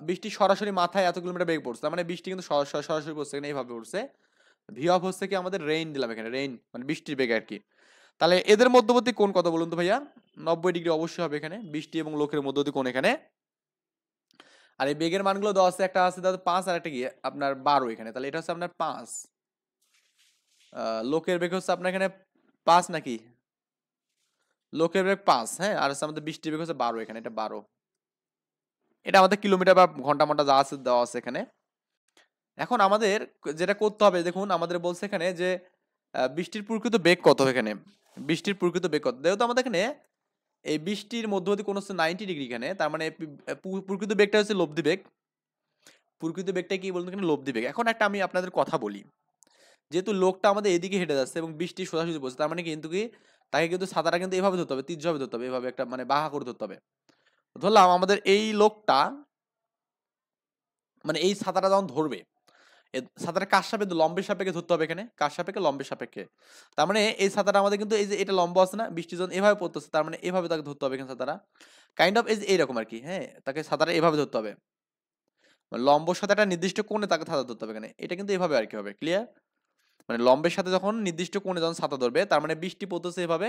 বৃষ্টি সরাসরি মাথায় এত কিলোমিটার বেগ পড়ছে। তার মানে বৃষ্টি কিন্তু সরাসরি পড়ছে এখানে এইভাবে পড়ছে। ভি অফ হচ্ছে কি আমাদের রেইন দিলাম এখানে। রেইন মানে বৃষ্টির বেগ আরকি। তাহলে এদের মধ্যবর্তী কোণ কত বলুন তো ভাইয়া? ৯০ ডিগ্রি অবশ্যই হবে এখানে। বৃষ্টি এবং লোকের মধ্যবর্তী কোণ এখানে। আর এই বেগের মানগুলো দেওয়া আছে। একটা আছে দাদা ৫ আর একটা কি আপনার ১২ এখানে। তাহলে এটা হচ্ছে আপনার ৫। লোকের বেগ হচ্ছে আপনার এখানে ৫ নাকি? লোকের বেগ ৫, হ্যাঁ? আর হচ্ছে আমাদের বৃষ্টির বেগ হচ্ছে ১২ এখানে। এটা ১২। এটা আমাদের কিলোমিটার বা ঘন্টা যা আছে দেওয়া আছে এখানে। এখন আমাদের যেটা করতে হবে দেখুন আমাদের বলছে এখানে যে বৃষ্টির প্রকৃত বেগ কত এখানে? বৃষ্টির প্রকৃত বেগ কত? যেহেতু আমাদের এখানে এই বৃষ্টির মধ্যবর্তী কোণ হচ্ছে ৯০ ডিগ্রি এখানে। তার মানে প্রকৃত বেগটা হচ্ছে লব্ধি বেগ। প্রকৃত বেগটা কি বলুন এখানে লব্ধি বেগ। এখন একটা আমি আপনাদের কথা বলি। যেহেতু লোকটা আমাদের এদিকে হেঁটে যাচ্ছে এবং বৃষ্টি সোজাসুজি পড়ছে তার মানে কিন্তু কি তাকে কিন্তু ছাতাটা কিন্তু এভাবে ধরতে হবে, তীর্যভাবে ধরতে হবে, এভাবে একটা মানে বাঁকা করে ধরতে হবে। ধরলাম আমাদের এই লোকটা মানে এই ছাতাটা যখন ধরবে ছাতাটা কার সাপেক্ষে? লম্বের সাপেক্ষে ধরতে হবে এখানে। কার সাপেক্ষে? লম্বের সাপেক্ষে। তার মানে এই ছাতাটা আমাদের কিন্তু এই যে এটা লম্ব আছে না? বৃষ্টি যখন এভাবে পড়তেছে তার মানে এভাবে তাকে ধরতে হবে এখানে ছাতাটা। কাইন্ড অফ এই যে এইরকম আরকি, হ্যাঁ? তাকে ছাতাটা এভাবে ধরতে হবে। মানে লম্বর সাথে একটা নির্দিষ্ট কোণে তাকে ছাতা ধরতে হবে এখানে। এটা কিন্তু এভাবে আরকি হবে। ক্লিয়ার? মানে লম্বের সাথে যখন নির্দিষ্ট কোণে যখন ছাতা ধরবে তার মানে বৃষ্টি পড়তেছে এভাবে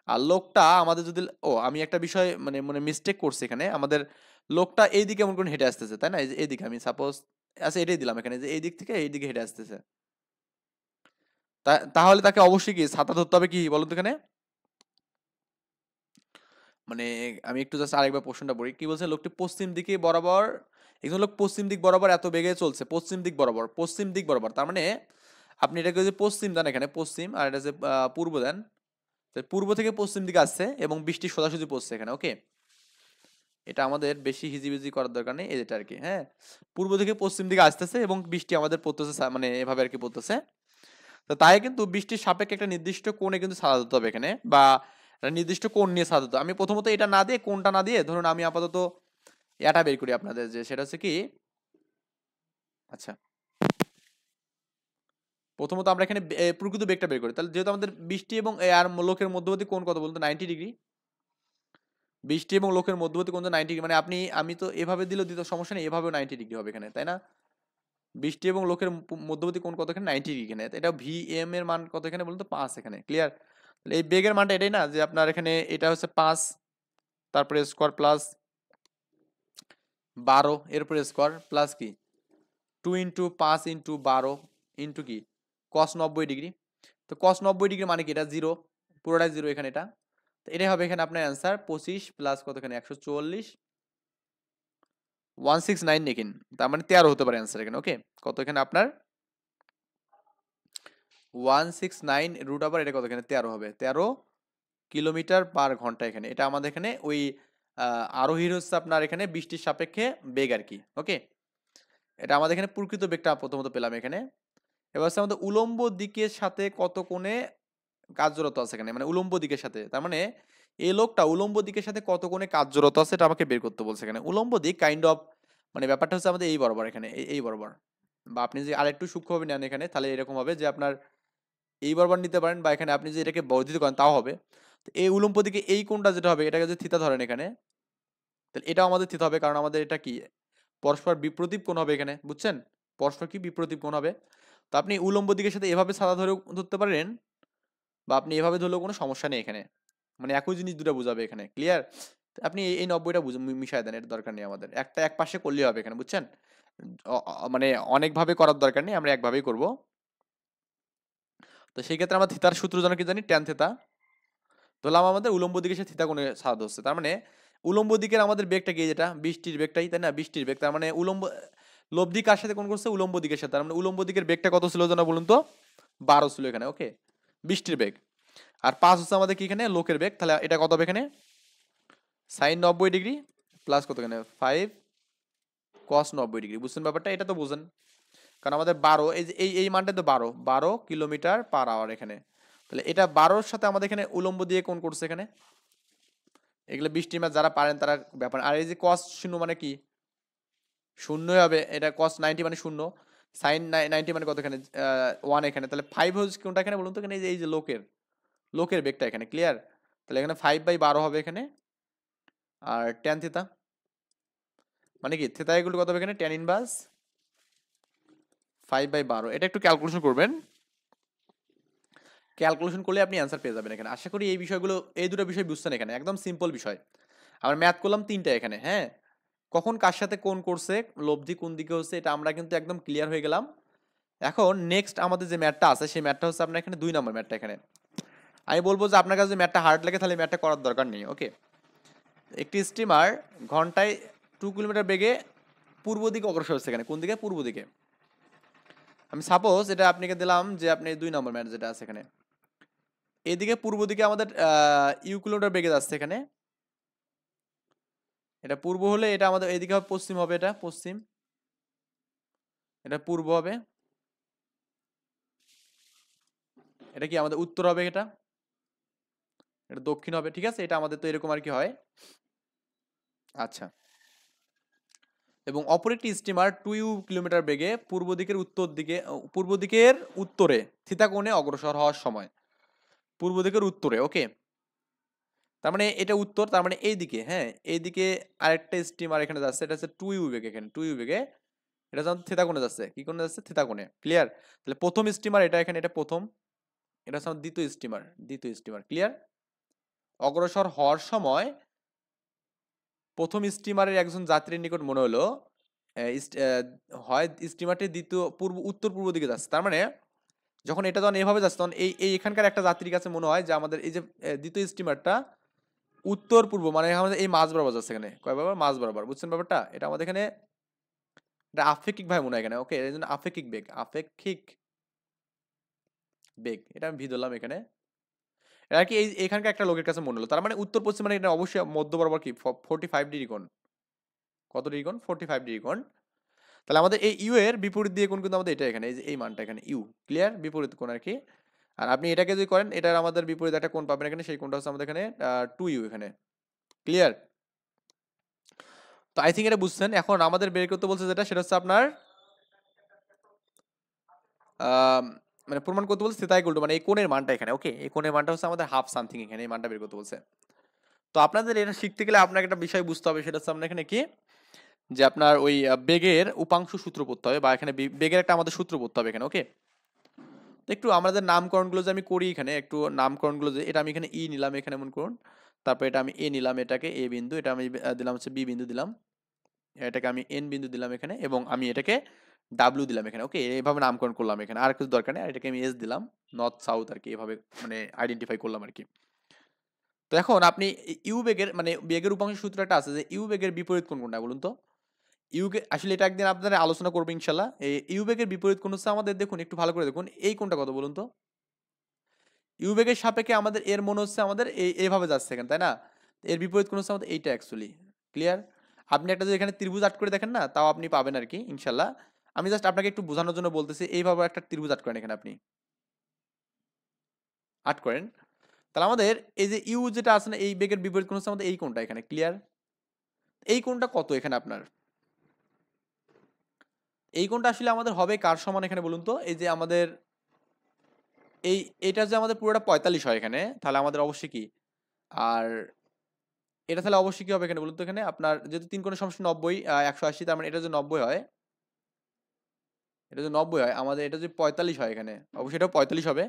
আর লোকটা আমাদের যদি আমি একটা বিষয় মানে মানে মিস্টেক করছি এখানে, আমাদের লোকটা এইদিকে এমন করে হেঁটে আসতেছে, তাই না? এই যে এইদিকে আমি সাপোজ, আচ্ছা এটাই দিলাম এখানে যে এই দিক থেকে এই দিকে হেঁটে আসতেছে, তাহলে তাকে অবশ্যই কি ছাতা ধরতে হবে, কি বলুন তো এখানে? মানে আমি একটু জাস্ট আরেকবার প্রশ্নটা পড়ি, কি বলছে? লোকটি পশ্চিম দিকে বরাবর, একজন লোক পশ্চিম দিক বরাবর এত বেগে চলছে, পশ্চিম দিক বরাবর, পশ্চিম দিক বরাবর, তার মানে আপনি এটাকে যে পশ্চিম দেন এখানে পশ্চিম, আর এটা যে পূর্ব দেন, তো পূর্ব থেকে পশ্চিম দিকে আসছে এবং বৃষ্টি সোজাসুজি পড়ছে এখানে, ওকে? এটা আমাদের বেশি হিজিবিজি করার দরকার নেই, এটা আর কি, হ্যাঁ। পূর্ব থেকে পশ্চিম দিকে আসতেছে এবং বৃষ্টি আমাদের পড়তেছে, মানে এভাবে আর কি পড়তেছে। তো তাই কিন্তু বৃষ্টির সাপেক্ষে একটা নির্দিষ্ট কোণে কিন্তু ছাড়া দিতে হবে এখানে, বা একটা নির্দিষ্ট কোণ নিয়ে ছাড়া দিতে হবে। আমি প্রথমত এটা না দিয়ে, কোণটা না দিয়ে, ধরুন আমি আপাতত এটা বের করি আপনাদের, যে সেটা হচ্ছে কি, আচ্ছা প্রথমত আমরা এখানে প্রকৃত বেগটা বের করি, তাহলে যেহেতু আমাদের বৃষ্টি এবং আর লোকের মধ্যবর্তী কোণ কত বলতো, 90 ডিগ্রি। বৃষ্টি এবং লোকের মধ্যবর্তী কোণ তো 90 ডিগ্রি, মানে আমি তো এভাবে দিলেও দিতে সমস্যা নেই, এভাবেও 90 ডিগ্রি হবে এখানে, তাই না? বৃষ্টি এবং লোকের মধ্যবর্তী কোণ কত এখানে, 90 ডিগ্রি এখানে, এটা ভি এম এর মান কত এখানে বলুন তো, 5 এখানে, ক্লিয়ার? তাহলে এই বেগের মানটা এটাই না, যে আপনার এখানে এটা হচ্ছে 5, তারপরে স্কোয়ার প্লাস 12, এরপরে স্কোয়ার প্লাস কি 2 × 5 × 12 ইন্টু কি কস 90 ডিগ্রি। তো কস 90 ডিগ্রি মানে কি, এটা জিরো, পুরোটাই জিরো এখানে, এটা তো এটাই হবে এখানে আপনার অ্যান্সার। 25 প্লাস কত এখানে 144, 169 লিখিন, তার মানে 13 হতে পারে অ্যান্সার এখানে, ওকে? কত এখানে আপনার 169 রুট আবার এটা কত এখানে 13 হবে, 13 কিলোমিটার পার ঘন্টা এখানে। এটা আমাদের এখানে ওই আরোহীর হচ্ছে আপনার এখানে বৃষ্টির সাপেক্ষে বেগ আর কি, ওকে? এটা আমাদের এখানে প্রকৃত বেগটা প্রথমত পেলাম এখানে। এবার হচ্ছে আমাদের উলম্ব দিকের সাথে কত কোণে কার্যরত আছে এখানে, মানে উলম্ব দিকের সাথে, তার মানে এই লোকটা উলম্ব দিকের সাথে কত কোণে কার্যরত আছে এটা আমাকে বের করতে বলছে এখানে। উলম্ব দিক কাইন্ড অফ মানে ব্যাপারটা হচ্ছে আমাদের এই বরাবর এখানে, এই বরাবর, বা আপনি যে আরেকটু সূক্ষ্মভাবে নেন এখানে তাহলে এরকম হবে যে আপনার এই বরাবর নিতে পারেন, বা এখানে আপনি যে এটাকে বর্ধিত করেন তাও হবে। তো এই উলম্ব দিকে এই কোণটা যেটা হবে, এটাকে যদি থিতা ধরেন এখানে, তাহলে এটাও আমাদের থিতা হবে, কারণ আমাদের এটা কি পরস্পর বিপ্রতীপ কোণ হবে এখানে, বুঝছেন? পরস্পর কি বিপ্রতীপ কোণ হবে। তো আপনি উলম্ব দিকের সাথে এভাবে ছাতা ধরে ধরতে পারেন, বা আপনি এভাবে ধরলেও কোনো সমস্যা নেই এখানে, মানে একই জিনিস দুটো বোঝাবে এখানে, ক্লিয়ার? আপনি এই 90টা মিশায় দেন, এর দরকার নেই আমাদের, একটা এক পাশে করলেই হবে এখানে, বুঝছেন? মানে অনেকভাবে করার দরকার নেই, আমরা একভাবেই করব। তো সেই ক্ষেত্রে আমরা থিতার সূত্র জানি, কি জানি, ট্যান থিতা। ধরলাম আমাদের উলম্ব দিকে সে থিতা কোণে ছাড়া হচ্ছে, তার মানে উলম্ব দিকের আমাদের বেগটা কি, যেটা বৃষ্টির বেগটাই, তাই না? বৃষ্টির বেগ, তার মানে উলম্ব লব্ধি কার সাথে কোণ করছে, উলম্ব দিকের সাথে, তার মানে উলম্ব দিকের বেগটা কত ছিল যেন বলুন তো, 12 ছিল এখানে, ওকে? বৃষ্টির বেগ। আর 5 হচ্ছে আমাদের কি এখানে লোকের বেগ, তাহলে এটা কত হবে এখানে সাইন 90 ডিগ্রি প্লাস কত এখানে 5 কস 90 ডিগ্রি। বুঝছেন ব্যাপারটা? এটা তো বুঝেন, কারণ আমাদের 12, এই যে এই মানটা তো 12 কিলোমিটার পার আওয়ার এখানে, তাহলে এটা 12-র সাথে আমাদের এখানে উলম্ব দিয়ে কোণ করছে এখানে। এগুলো বৃষ্টির ম্যাথ যারা পারেন তারা ব্যাপার। আর এই যে কস শূন্য মানে কি, শূন্যই হবে, এটা কস 90 মানে শূন্য, সাইন 90 মানে কত এখানে 1 এখানে, তাহলে 5 হচ্ছে কোনটা এখানে বলুন তো, এখানে এই যে লোকের বেগটা এখানে, ক্লিয়ার? তাহলে এখানে 5/12 হবে এখানে, আর ট্যান থিতা মানে কি থিতা এগুলো কত হবে এখানে, ট্যান ইনভার্স 5/12, এটা একটু ক্যালকুলেশন করবেন, ক্যালকুলেশন করলে আপনি অ্যান্সার পেয়ে যাবেন এখানে। আশা করি এই বিষয়গুলো, এই দুটো বিষয় বুঝছেন এখানে, একদম সিম্পল বিষয়। আমরা ম্যাথ করলাম 3টা এখানে, হ্যাঁ। কখন কার সাথে কোন করছে, লব্ধি কোন দিকে হচ্ছে, এটা আমরা কিন্তু একদম ক্লিয়ার হয়ে গেলাম। এখন নেক্সট আমাদের যে ম্যাথটা আছে সেই ম্যাথটা হচ্ছে আপনার এখানে 2 নম্বর ম্যাথটা এখানে। আমি বলবো যে আপনার কাছে যদি ম্যাথটা হার্ড লাগে তাহলে ম্যাথটা করার দরকার নেই, ওকে? একটি স্টিমার ঘন্টায় 2 কিলোমিটার বেগে পূর্ব দিকে অগ্রসর হচ্ছে এখানে, কোন দিকে, পূর্ব দিকে। আমি সাপোজ এটা আপনাকে দিলাম যে আপনি 2 নম্বর ম্যাথ যেটা আছে এখানে, এদিকে পূর্ব দিকে আমাদের ইউ কিলোমিটার বেগে যাচ্ছে এখানে, এটা পূর্ব হলে এটা আমাদের এদিকে হবে পশ্চিম হবে, এটা পশ্চিম, এটা পূর্ব হবে, এটা কি আমাদের উত্তর হবে, এটা এটা দক্ষিণ হবে, ঠিক আছে? এটা আমাদের তো এরকম আর কি হয়। আচ্ছা, এবং অপর একটি স্টিমার 2 কিলোমিটার বেগে পূর্ব দিকের উত্তরে থিতা কোণে অগ্রসর হওয়ার সময়, পূর্ব দিকের উত্তরে, ওকে? তার মানে এটা উত্তর, তার মানে এইদিকে, হ্যাঁ, এইদিকে আরেকটা স্টিমার এখানে যাচ্ছে, এটা হচ্ছে 2 বেগে, এখানে 2 বেগে, এটা যখন থিতা কোণে যাচ্ছে, কি কোণে যাচ্ছে, থিতা কোণে, ক্লিয়ার? তাহলে প্রথম স্টিমার এটা এখানে, এটা প্রথম, এটা হচ্ছে দ্বিতীয় স্টিমার, ক্লিয়ার? অগ্রসর হওয়ার সময় প্রথম স্টিমারের একজন যাত্রীর নিকট মনে হলো হয় স্টিমারটি উত্তর পূর্ব দিকে যাচ্ছে। তার মানে যখন এটা যখন এভাবে যাচ্ছে তখন এই এখানকার একটা যাত্রীর কাছে মনে হয় যে আমাদের এই যে দ্বিতীয় স্টিমারটা উত্তর পূর্ব মানে আমাদের এই মাঝ বরাবর যাচ্ছে এখানে কয় বরাবর মাঝ বরাবর, বুঝছেন ব্যাপারটা? এটা আমাদের এখানে এটা আপেক্ষিক ভাবে মনে হয় এখানে, ওকে, এই জন্য আপেক্ষিক বেগ এটা আমি ভি ধরলাম এখানে। এটা কি এই এখানকার একটা লোকের কাছে মনে হলো, তার মানে উত্তর পশ্চিম মানে এটা অবশ্যই মধ্য বরাবর কি 45 ডিগ্রি কোণ। কত ডিগ্রি কোণ? 45 ডিগ্রি কোণ। তাহলে আমাদের এই ইউ এর বিপরীত দিয়ে কোণ কিন্তু আমাদের এটা এখানে, এই যে এই মানটা এখানে ইউ, ক্লিয়ার? বিপরীত কোণ আর কি। আর আপনি এটাকে যদি করেন এটার আমাদের বিপরীত একটা কোণ পাবেন এখানে, সেই কোণটা হচ্ছে আমাদের এখানে 2u এখানে, ক্লিয়ার? তো আই থিঙ্ক এটা বুঝছেন। এখন আমাদের বের করতে বলছে যেটা সেটা হচ্ছে আপনার মানে প্রমাণ করতে বলছে থিটা ইকুয়াল টু মানে এই কোণের মানটা এখানে, ওকে, এই কোণের মানটা হচ্ছে আমাদের হাফ সামথিং এখানে, এই মানটা বের করতে বলছে। তো আপনাদের এটা শিখতে গেলে আপনাকে একটা বিষয় বুঝতে হবে, সেটা হচ্ছে আপনার এখানে কি যে আপনার ওই বেগের উপাংশ সূত্র পড়তে হবে, বা এখানে বেগের একটা আমাদের সূত্র পড়তে হবে এখানে, ওকে। তো একটু আমাদের নামকরণগুলো যে আমি করি এখানে, একটু নামকরণগুলো যে এটা আমি এখানে ই নিলাম এখানে মনে করুন, তারপর এটা আমি এ নিলাম, এটাকে এ বিন্দু, এটা আমি দিলাম হচ্ছে বি বিন্দু দিলাম, এটাকে আমি এন বিন্দু দিলাম এখানে, এবং আমি এটাকে ডাব্লিউ দিলাম এখানে, ওকে, এইভাবে নামকরণ করলাম এখানে, আর কিছু দরকার নেই। আর এটাকে আমি এস দিলাম, নর্থ সাউথ আর কি, এভাবে মানে আইডেন্টিফাই করলাম আর কি। তো এখন আপনি ইউ বেগের মানে বেগের উপাংশ সূত্র একটা আছে যে ইউ বেগের বিপরীত কোণ কোনটা বলুন তো? ইউকে আসলে এটা একদিন আপনারা আলোচনা করবো ইনশাল্লাহ। এই ইউ বেগের বিপরীত কোণ হচ্ছে আমাদের, দেখুন একটু ভালো করে দেখুন এই কোণটা কত বলুন তো? ইউ বেগের সাপেক্ষে আমাদের এর মনে হচ্ছে আমাদের এইভাবে যাচ্ছে এখানে, তাই না? এর বিপরীত কোণ হচ্ছে আমাদের এইটা অ্যাকচুয়ালি, ক্লিয়ার? আপনি একটা যদি এখানে ত্রিভুজ আট করে দেখেন না, তাও আপনি পাবেন আর কি ইনশাল্লাহ। আমি জাস্ট আপনাকে একটু বোঝানোর জন্য বলতেছি, এইভাবে একটা ত্রিভুজ আট করেন এখানে, আপনি আট করেন। তাহলে আমাদের এই যে ইউ যেটা আছে না, এই বেগের বিপরীত কোণ হচ্ছে আমাদের এই কোণটা এখানে, ক্লিয়ার? এই কোণটা কত এখানে আপনার? এই কোণটা আসলে আমাদের হবে কার সমান এখানে বলুন তো? এই যে আমাদের এটা যে আমাদের পুরোটা 45 হয় এখানে, তাহলে আমাদের অবশ্যই কি, আর এটা তাহলে অবশ্যই কি হবে এখানে বলুন তো? এখানে আপনার যেহেতু 3 কোণের সমষ্টি 90 180, তার মানে এটা যদি 90 হয়, এটা যদি 90 হয়, আমাদের এটা যদি 45 হয় এখানে, অবশ্যই এটাও 45 হবে।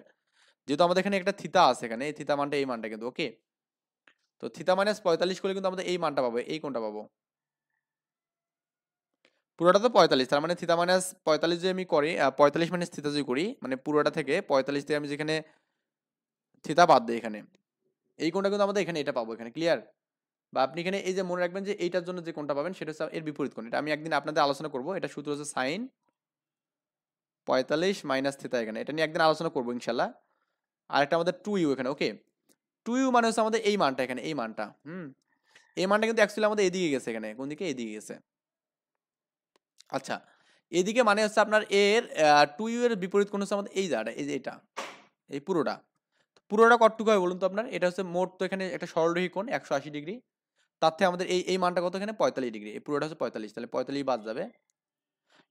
যেহেতু আমাদের এখানে একটা থিতা আছে এখানে, এই থিতা মানটা এই মানটা কিন্তু, ওকে। তো থিতা মাইনাস 45 করলে কিন্তু আমাদের এই মানটা পাবো, এই কোণটা পাবো। পুরোটা তো 45, তার মানে থিতা মাইনাস 45 যদি আমি করি, 45 মাইনাস থিতা যদি করি, মানে পুরোটা থেকে 45 থেকে আমি যেখানে থিতা বাদ দিই এখানে, এই কোণটা কিন্তু আমাদের এখানে এটা পাবো এখানে, ক্লিয়ার? বা আপনি এখানে এই যে মনে রাখবেন যে এইটার জন্য যে কোণটা পাবেন সেটা হচ্ছে এর বিপরীত কোণ। এটা আমি একদিন আপনাদের আলোচনা করব, এটা সূত্র হচ্ছে সাইন 45 মাইনাস থিতা এখানে, এটা নিয়ে একদিন আলোচনা করবো ইনশাল্লাহ। আর একটা আমাদের 2u এখানে, ওকে। 2u মানে হচ্ছে আমাদের এই মানটা এখানে, এই মানটা, এই মানটা কিন্তু অ্যাকচুয়ালি আমাদের এদিকে গেছে এখানে, কোন দিকে? এদিকে গেছে। আচ্ছা, এদিকে মানে হচ্ছে আপনার এর 2u এর বিপরীত কোণ হচ্ছে আমাদের এই জায়গাটা, এই যে এটা, এই পুরোটা। পুরোটা কতটুকু হয় বলুন তো আপনার? এটা হচ্ছে মোট, তো এখানে একটা সরলরেখী কোণ 180 ডিগ্রি, তার থেকে আমাদের এই মানটা কত এখানে? 45 ডিগ্রি, এই পুরোটা হচ্ছে 45, তাহলে 45 বাদ যাবে।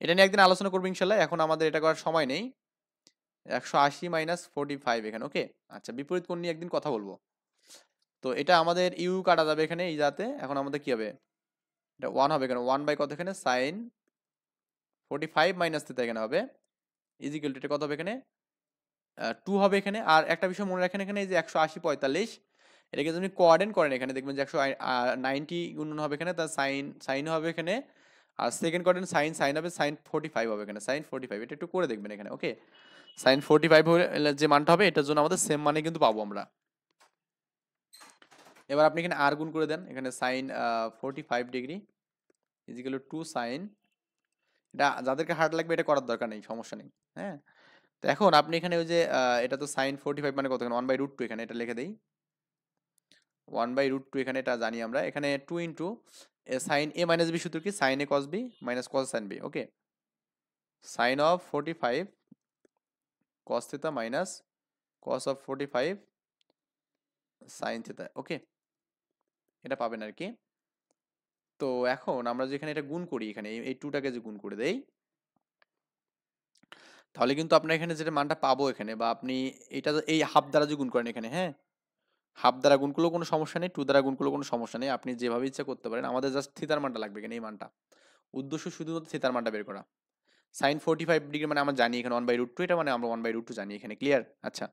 এটা নিয়ে একদিন আলোচনা করবো ইনশাল্লাহ, এখন আমাদের এটা করার সময় নেই। 180 মাইনাস 45 এখানে, ওকে। আচ্ছা, বিপরীত কোণ নিয়ে একদিন কথা বলবো। তো এটা আমাদের ইউ কাটা যাবে এখানে এই যাতে, এখন আমাদের কি হবে? এটা 1 হবে এখানে, 1 বাই কত এখানে? সাইন 45 মাইনাস থিটা এখানে হবে, ইজিক্যাল টু এটা কত হবে এখানে? 2 হবে এখানে। আর একটা বিষয় মনে রাখেন এখানে, এই যে 180 45, এটাকে যদি আপনি কোয়াড্রেন্ট করেন এখানে দেখবেন যে 190 গুণন হবে এখানে, তার সাইন হবে এখানে, আর সেকেন্ড কোয়াড্রেন্ট সাইন হবে, সাইন 45 হবে এখানে, সাইন 45, এটা একটু করে দেখবেন এখানে, ওকে। সাইন 45 হলে যে মানটা হবে এটার জন্য আমাদের সেম মানে কিন্তু পাবো আমরা। এবার আপনি এখানে আর গুণ করে দেন এখানে, sine 45 degree equal to sine, এটা যাদেরকে হার্ড লাগবে এটা করার দরকার নেই, সমস্যা নেই, হ্যাঁ। তো এখন আপনি এখানে ওই যে এটা তো সাইন 45 মানে কত এখানে? 1/√2 এখানে, এটা লিখে দেই 1/√2 এখানে, এটা জানি আমরা। এখানে 2 into sine A minus B সূত্র কি? Sine A cos B minus cos sine B, okay. Sine of 45 cos theta minus cos of 45 sine theta, okay, এটা পাবেন আর কি। তো এখন আমরা যেখানে এটা গুণ করি এখানে, এই 2টাকে যে গুণ করে দেই, তাহলে কিন্তু আপনার এখানে যেটা মানটা পাবো এখানে, বা আপনি এটা এই হাফ দ্বারা যে গুণ করেন এখানে, হ্যাঁ, হাফ দ্বারা গুণ করলেও কোনো সমস্যা নেই, 2 দ্বারা গুণ করলেও কোনো সমস্যা নেই, আপনি যেভাবে ইচ্ছা করতে পারেন। আমাদের জাস্ট থিতার মানটা লাগবে এখানে, এই মানটা, উদ্দেশ্য শুধুমাত্র থিতার মানটা বের করা। সাইন 45 ডিগ্রি মানে আমরা জানি এখানে 1/√2, এটা মানে আমরা 1/√2 জানি এখানে, ক্লিয়ার? আচ্ছা,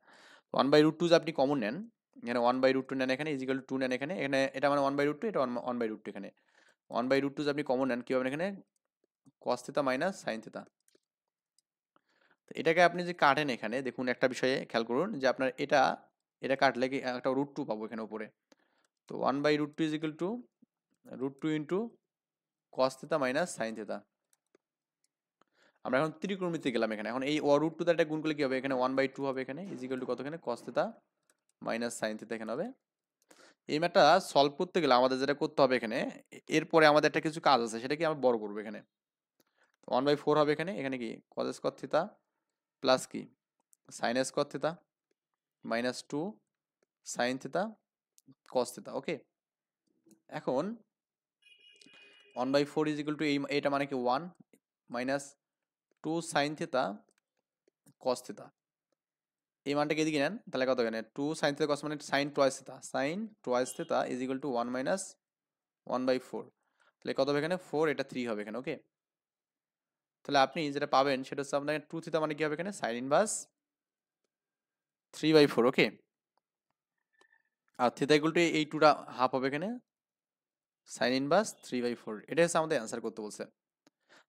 1/√2 যে আপনি কমন নেন, এখানে 1/√2 নেন, এখানে ইজিক্যাল টু 2 নেন, এখানে এখানে এটা মানে 1/√2, এটা 1/√2, এখানে 1/√2 যদি আপনি কমন নেন কি হবে এখানে cos theta minus sin theta. তো এটাকে আপনি যে কাটেন এখানে দেখুন একটা বিষয়ে খেয়াল করুন যে আপনার এটা এটা কাটলে কি একটা √2 পাবো এখানে উপরে। তো 1/√2 is equal two √2 into cos theta minus sin theta. আমরা এখন ত্রিকোণমিতিতে গেলাম এখানে। এখন এই √2 দ্বারা এটা গুণ করলে কি হবে এখানে 1/2 হবে এখানে ইজ ইকুয়াল টু কত এখানে cos theta minus sin theta এখানে হবে। এই ম্যাথটা সলভ করতে গেলে আমাদের যেটা করতে হবে এখানে এরপরে আমাদের একটা কিছু কাজ আছে সেটা কি আমরা বড় করবো এখানে। 1/4 হবে এখানে, এখানে কি cos স্কয়ার থিটা প্লাস কি sin square theta minus 2 sin theta cos theta. Okay, এখন 1/4 ইজ ইকুয়াল টু এইটা মানে কি 1 মাইনাস 2 sin থিটা cos থিটা। এই মানটাকে এদিকে নেন তাহলে কত এখানে 2 sin থিটা cos মানে sin twice theta, sin twice theta is equal to 1 মাইনাস 1/4। তাহলে কত হবে এখানে 4, এটা 3 হবে এখানে। ওকে, তাহলে আপনি যেটা পাবেন সেটা হচ্ছে আপনার 2 থিটা মানে কি হবে এখানে sin ইনভার্স 3/4। ওকে, আর থিটা ইকুয়াল টু এই 2টা হাফ হবে এখানে sin ইনভার্স 3/4। এটা হচ্ছে আমাদের অ্যান্সার করতে বলছে।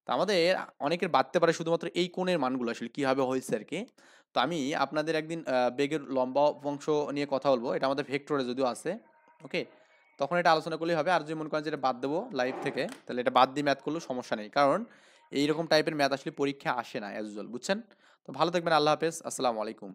তো আমাদের অনেকের বাড়তে পারে শুধুমাত্র এই কোণের মানগুলো আসলে কিভাবে হয়েছে আর কি। তো আমি আপনাদের একদিন বেগের লম্বা অংশ নিয়ে কথা বলবো, এটা আমাদের ভেক্টরে যদিও আছে। ওকে, তখন এটা আলোচনা করলেই হবে। আর যদি মনে করেন যে এটা বাদ দেবো লাইফ থেকে তাহলে এটা বাদ দিয়ে ম্যাথ করলেও সমস্যা নেই, কারণ এইরকম টাইপের ম্যাথ আসলে পরীক্ষা আসে না অ্যাজ ইউজুয়াল, বুঝছেন? তো ভালো থাকবেন, আল্লাহ হাফেজ, আসসালামু আলাইকুম।